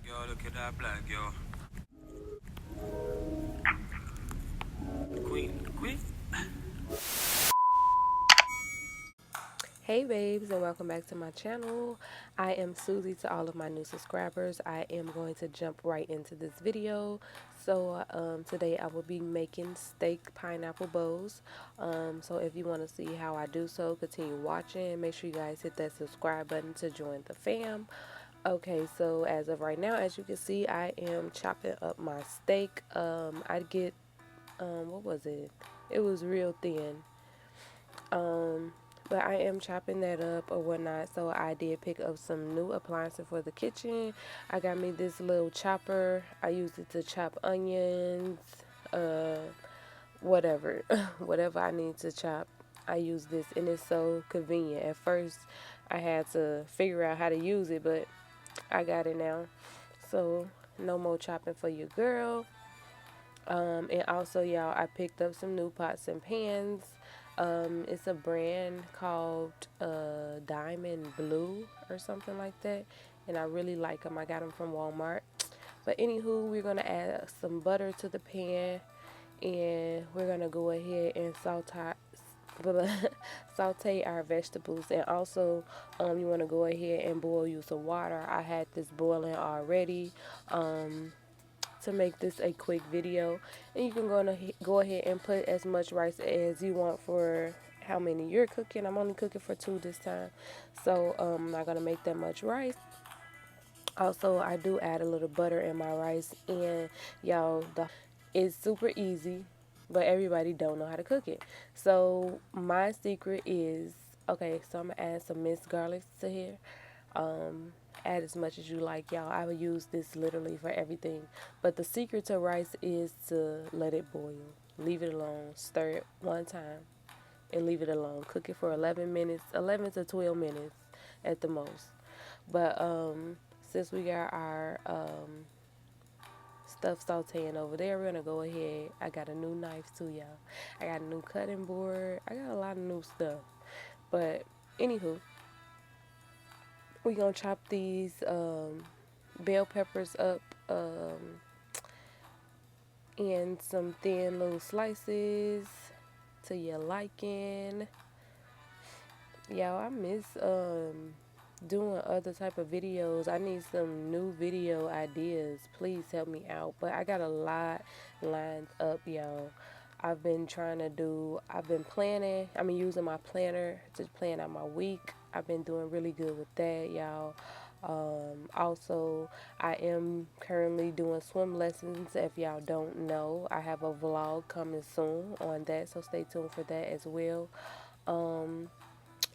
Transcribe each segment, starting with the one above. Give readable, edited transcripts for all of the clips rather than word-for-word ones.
girl, look at that black girl. Queen. Hey babes, and welcome back to my channel. I am Susie to all of my new subscribers. I am going to jump right into this video. So today I will be making steak pineapple bows. So if you want to see how I do so, continue watching. Make sure you guys hit that subscribe button to join the fam. Okay, so as of right now, as you can see, I am chopping up my steak. I get, what was it? It was real thin. But I am chopping that up or whatnot. So I did pick up some new appliances for the kitchen. I got me this little chopper. I used it to chop onions, uh, whatever, whatever I need to chop. I use this and it's so convenient. At first, I had to figure out how to use it, but I got it now. So no more chopping for your girl. And also, y'all, I picked up some new pots and pans. It's a brand called Diamond Blue or something like that. And I really like them. I got them from Walmart. But anywho, we're going to add some butter to the pan. And we're going to go ahead and saute our vegetables. And also, you want to go ahead and boil you some water. I had this boiling already. To make this a quick video, and you can go ahead and put as much rice as you want for how many you're cooking. I'm only cooking for 2 this time, so I'm not gonna make that much rice. Also, I do add a little butter in my rice, and y'all, it's super easy, but everybody don't know how to cook it. So my secret is, okay, so I'm gonna add some minced garlic to here. Add as much as you like, y'all. I would use this literally for everything. But the secret to rice is to let it boil. Leave it alone. Stir it one time and leave it alone. Cook it for 11 minutes, 11 to 12 minutes at the most. But since we got our stuff sauteing over there, we're gonna go ahead. I got a new knife too, y'all. I got a new cutting board. I got a lot of new stuff. But anywho, we gonna chop these bell peppers up in some thin little slices to your liking. Y'all, I miss doing other type of videos. I need some new video ideas. Please help me out. But I got a lot lined up, y'all. I've been planning. I've been using my planner to plan out my week. I've been doing really good with that, y'all. Also, I am currently doing swim lessons. If y'all don't know, I have a vlog coming soon on that, so stay tuned for that as well.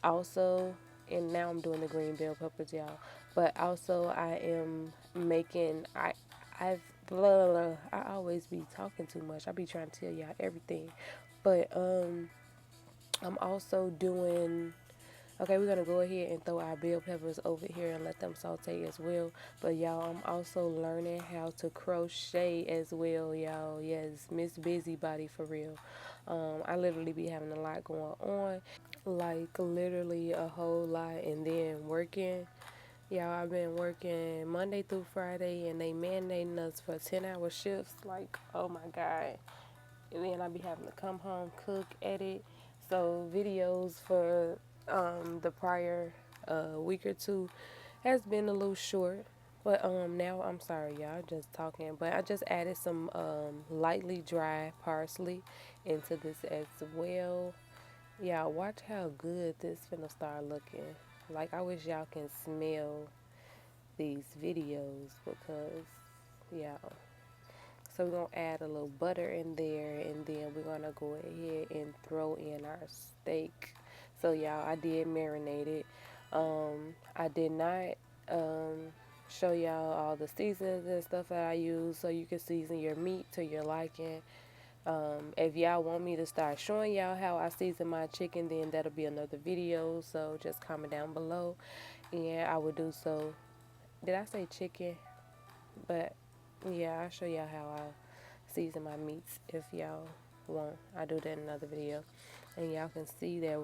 Also, and now I'm doing the green bell peppers, y'all. But also, I am making. I've blah, blah, blah. I always be talking too much. I be trying to tell y'all everything, but I'm also doing. Okay, we're gonna go ahead and throw our bell peppers over here and let them saute as well. But y'all, I'm also learning how to crochet as well, y'all. Yes, Miss Busybody for real. I literally be having a lot going on, like literally a whole lot, and then working. Y'all, I've been working Monday through Friday, and they mandating us for 10-hour shifts. Like, oh my God. And then I be having to come home, cook, edit. So videos for the prior week or two has been a little short. But now I'm sorry, y'all, just talking. But I just added some lightly dry parsley into this as well. Y'all, watch how good this finna start looking. Like, I wish y'all can smell these videos because, y'all. So we're going to add a little butter in there, and then we're going to go ahead and throw in our steak. So, y'all, I did marinate it. I did not show y'all all the seasons and stuff that I use, so you can season your meat to your liking. If y'all want me to start showing y'all how I season my chicken, then that'll be another video. So just comment down below, and I will do so. Did I say chicken? But yeah, I'll show y'all how I season my meats if y'all won't. I'll do that in another video. And y'all can see that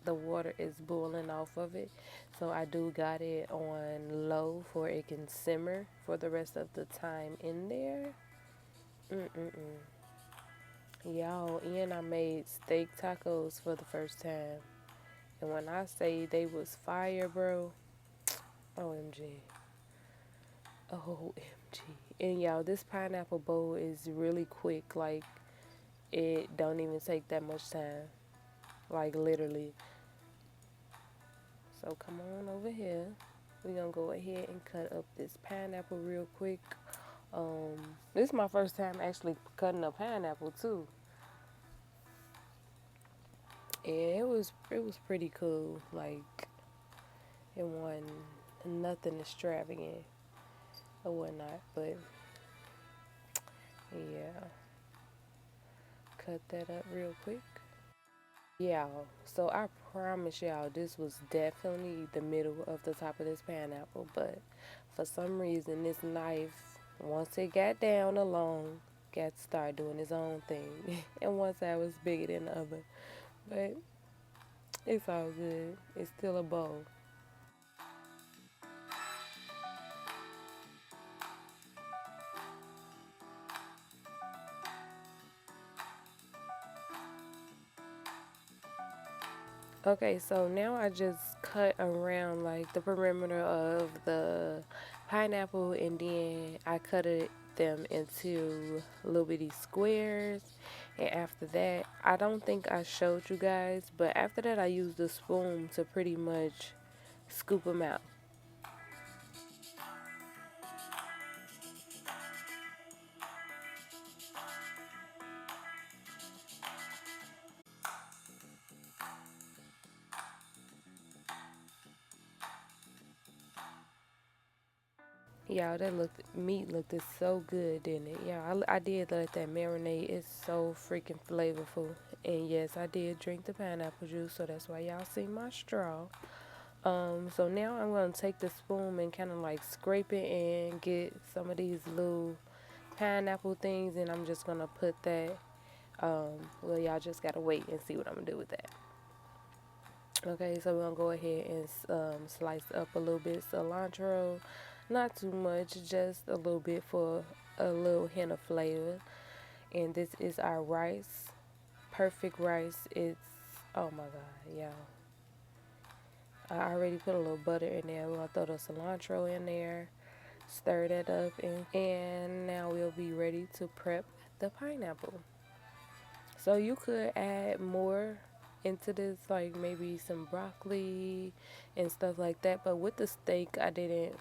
the water is boiling off of it. So I do got it on low for it can simmer for the rest of the time in there. Y'all, and I made steak tacos for the first time. And when I say they was fire, bro, OMG. OMG. And y'all, this pineapple bowl is really quick. Like, it don't even take that much time. Like, literally. So, come on over here. We're going to go ahead and cut up this pineapple real quick. This is my first time actually cutting a pineapple, too. And it was pretty cool. Like, it wasn't nothing extravagant or whatnot. But, yeah. Cut that up real quick. Y'all, so I promise y'all this was definitely the middle of the top of this pineapple, but for some reason this knife, once it got down along, got to start doing its own thing. And one side was bigger than the other, but it's all good. It's still a bowl. Okay, so now I just cut around like the perimeter of the pineapple, and then I cut them into little bitty squares. And after that, I don't think I showed you guys, but after that I used the spoon to pretty much scoop them out. Y'all, meat looked so good, didn't it? Yeah, I did let that marinate. It's so freaking flavorful. And yes, I did drink the pineapple juice, so that's why y'all see my straw. So now I'm gonna take the spoon and kind of like scrape it and get some of these little pineapple things, and I'm just gonna put that. Well, y'all just gotta wait and see what I'm gonna do with that. Okay, so we're gonna go ahead and slice up a little bit cilantro. Not too much, just a little bit for a little hint of flavor. And this is our rice. Perfect rice. It's, oh my God, y'all. I already put a little butter in there. We're going to throw the cilantro in there. Stir that up. And now we'll be ready to prep the pineapple. So you could add more into this, like maybe some broccoli and stuff like that. But with the steak, I didn't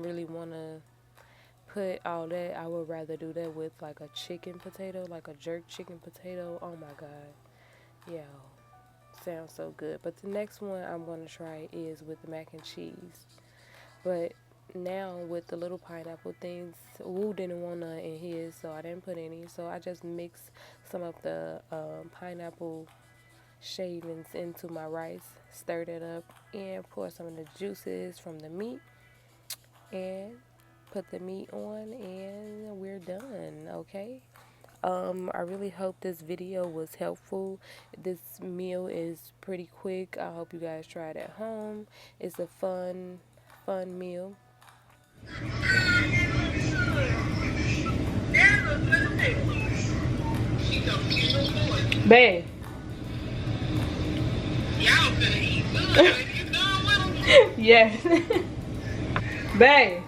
really want to put all that. I would rather do that with like a chicken potato, like a jerk chicken potato. Oh my God. Yeah, sounds so good. But the next one I'm going to try is with the mac and cheese. But now with the little pineapple things, Woo didn't want none in his, so I didn't put any. So I just mixed some of the pineapple shavings into my rice, stirred it up, and pour some of the juices from the meat, and put the meat on, and we're done. Okay, I really hope this video was helpful. This meal is pretty quick. I hope you guys try it at home. It's a fun meal. Babe. Y'all finna eat good. You done with them? Yes. Babe.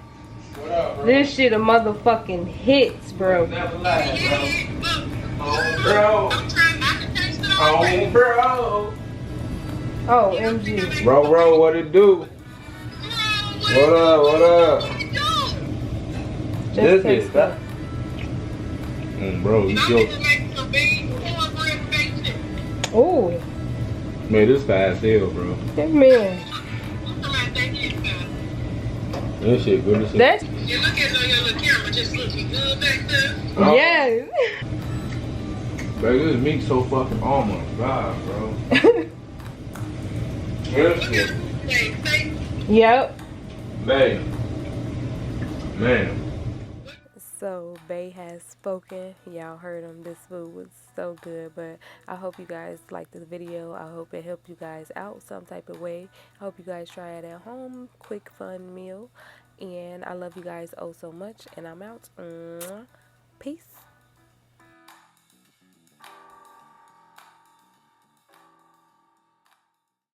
What up, bro? This shit a motherfucking hits, bro. Never lie, bro. I'm trying not to taste it Oh, already. bro. Oh, MG. Bro, what it do? What up, what up? Just This taste is that. Bro, you I'm feel. gonna make some beans, cornbread, bacon. Oh, Man, this fast hell, bro. that man. Somebody think it's good. This shit good as shit. That's You look at it on your little camera, just looking good back there. Oh, yes. Bro, this meat so fucking, oh my God, bro. This Look shit. at it. Say, Yep. Man. So Bay has spoken. Y'all heard him. This food was so good. But I hope you guys liked this video. I hope it helped you guys out some type of way. I hope you guys try it at home. Quick, fun meal. And I love you guys oh so much. And I'm out. Peace.